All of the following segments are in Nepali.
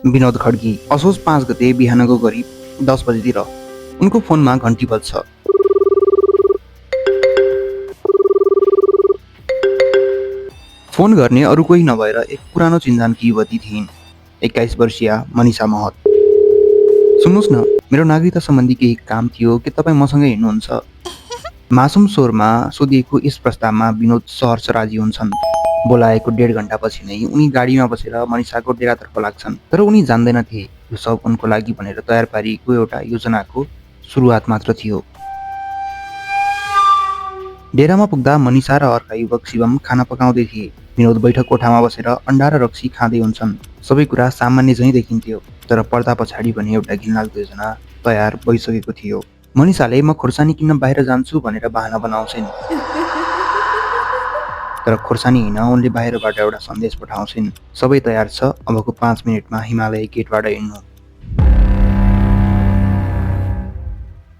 विनोद खड्गी असोज 5 गते बिहानको करिब 10 बजेतिर उनको फोनमा घन्टी बज्छ। फोन गर्ने अरू कोही नभएर एक पुरानो चिन्जानकी युवती थिइन्, 21 वर्षीय मनिषा महत। सुन्नुहोस् न, मेरो नागरिकता सम्बन्धी केही काम थियो के तपाईँ मसँगै हिँड्नुहुन्छ? मासुम स्वरमा सोधिएको यस प्रस्तावमा विनोद सहर्ष राजी हुन्छन्। बोलाएको 1.5 घण्टापछि नै उनी गाडीमा बसेर मनिषाको डेरातर्फ लाग्छन्। तर उनी जान्दैनथे यो सब उनको लागि भनेर तयार पारिएको एउटा योजनाको सुरुवात मात्र थियो। डेरामा पुग्दा मनिषा र अर्का युवक शिवम खाना पकाउँदै थिए। विनोद बैठक कोठामा बसेर अन्डा र रक्सी खाँदै हुन्छन्। सबै कुरा सामान्य झैँ देखिन्थ्यो, तर पर्दा पछाडि भने एउटा घिनलाग्दो योजना तयार भइसकेको थियो। मनिषाले म खोर्सानी किन्न बाहिर जान्छु भनेर बहाना बनाउँछिन्। तर खोर्सानी हिँड्न उनले बाहिरबाट एउटा सन्देश पठाउँछिन्, सबै तयार छ, अबको 5 मिनेटमा हिमालय गेटबाट हिँड्नु।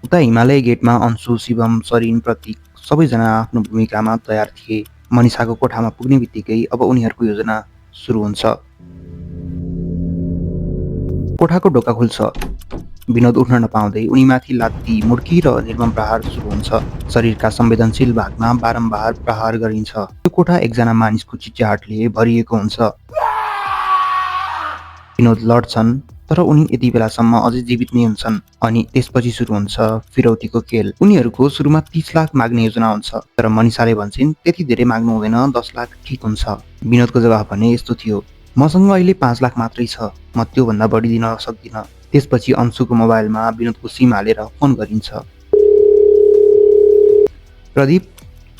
उता हिमालय गेटमा अंशु, शिवम, सरिन, प्रतीक सबैजना आफ्नो भूमिकामा तयार थिए। मनिषाको कोठामा पुग्ने बित्तिकै अब उनीहरूको योजना सुरु हुन्छ। कोठाको ढोका खुल्छ। विनोद उठ्न नपाउँदै उनीमाथि लात्ती, मुड्की र निर्मम प्रहार सुरु हुन्छ। शरीरका संवेदनशील भागमा बारम्बार प्रहार गरिन्छ। त्यो कोठा एकजना मानिसको चिच्याहाटले भरिएको हुन्छ। विनोद लड्छन्, तर उनी यति बेलासम्म अझै जीवित नै हुन्छन्। अनि त्यसपछि सुरु हुन्छ फिरौतीको खेल। उनीहरूको सुरुमा 30 लाख माग्ने योजना हुन्छ, तर मनिषाले भन्छन् त्यति धेरै माग्नु हुँदैन, 10 लाख ठिक हुन्छ। विनोदको जवाफ भने यस्तो थियो, मसँग अहिले 5 लाख मात्रै छ, म त्योभन्दा बढी दिन सक्दिनँ। त्यसपछि अंशुको मोबाइलमा विनोदको सिम हालेर फोन गरिन्छ। प्रदीप,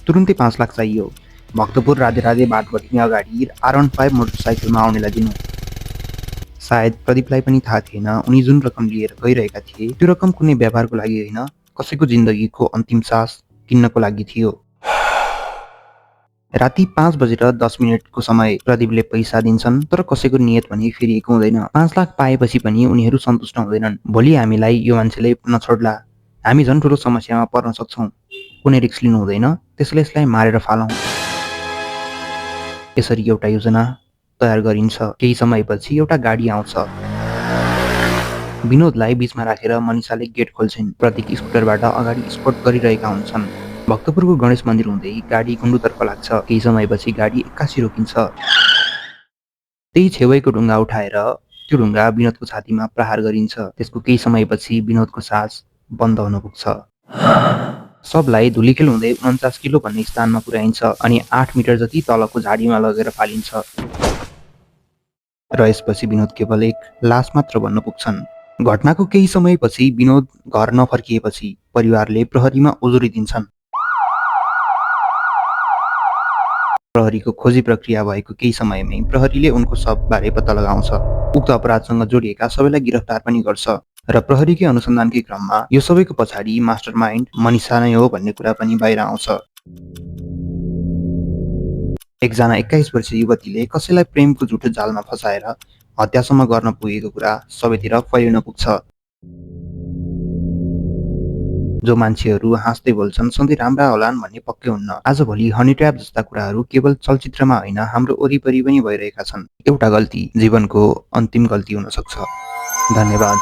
तुरुन्तै 5 लाख चाहियो। भक्तपुर राधे राधे बाट बढ्ने अगाडि R15 मोटरसाइकलमा आउनेलाई दिनु। सायद प्रदीपलाई पनि थाहा थिएन उनी जुन रकम लिएर गइरहेका थिए त्यो रकम कुनै व्यापारको लागि होइन, कसैको जिन्दगीको अन्तिम सास किन्नको लागि थियो। राति 5:10 को समय प्रदीपले पैसा दिन्छन्, तर कसैको नियत भने फेरिएको हुँदैन। 5 लाख पाएपछि पनि उनीहरू सन्तुष्ट हुँदैनन्। भोलि हामीलाई यो मान्छेले नछोड्ला, हामी झन् ठुलो समस्यामा पर्न सक्छौँ, कुनै रिस्क लिनु हुँदैन, त्यसैले यसलाई मारेर फालौँ। यसरी एउटा योजना तयार गरिन्छ। केही समयपछि एउटा गाडी आउँछ। विनोदलाई बीचमा राखेर मनिषाले गेट खोल्छिन्। प्रतीक स्कुटरबाट अगाडि स्पोर्ट गरिरहेका हुन्छन्। भक्तपुरको गणेश मन्दिर हुँदै गाडी गुन्डुतर्फ लाग्छ। केही समयपछि गाडी एक्कासी रोकिन्छ। त्यही छेउैको ढुङ्गा उठाएर त्यो ढुङ्गा विनोदको छातीमा प्रहार गरिन्छ। त्यसको केही समयपछि विनोदको सास बन्द हुन पुग्छ। सबलाई धुलीखेल हुँदै 49 किलो भन्ने स्थानमा पुर्याइन्छ अनि 8 मिटर जति तलको झाडीमा लगेर फालिन्छ। र यसपछि विनोद केवल एक लास मात्र बन्न पुग्छन्। घटनाको केही समयपछि विनोद घर नफर्किएपछि परिवारले प्रहरीमा उजुरी दिन्छन्। प्रहरीको खोजी प्रक्रिया भएको केही समयमै प्रहरीले उनको शवबारे पत्ता लगाउँछ। उक्त अपराधसँग जोडिएका सबैलाई गिरफ्तार पनि गर्छ। र प्रहरीकै अनुसन्धानकै क्रममा यो सबैको पछाडि मास्टरमाइन्ड मनिषा नै हो भन्ने कुरा पनि बाहिर आउँछ। एकजना 21 वर्षीय युवतीले कसैलाई प्रेमको झुटो जालमा फसाएर हत्यासम्म गर्न पुगेको कुरा सबैतिर फैलिन पुग्छ। जो मान्छेहरू हाँस्दै बोल्छन् सधैँ राम्रा होलान् भन्ने पक्कै हुन्न। आजभोलि हनी ट्र्याप जस्ता कुराहरू केवल चलचित्रमा होइन, हाम्रो वरिपरि पनि भइरहेका छन्। एउटा गल्ती जीवनको अन्तिम गल्ती हुन सक्छ। धन्यवाद।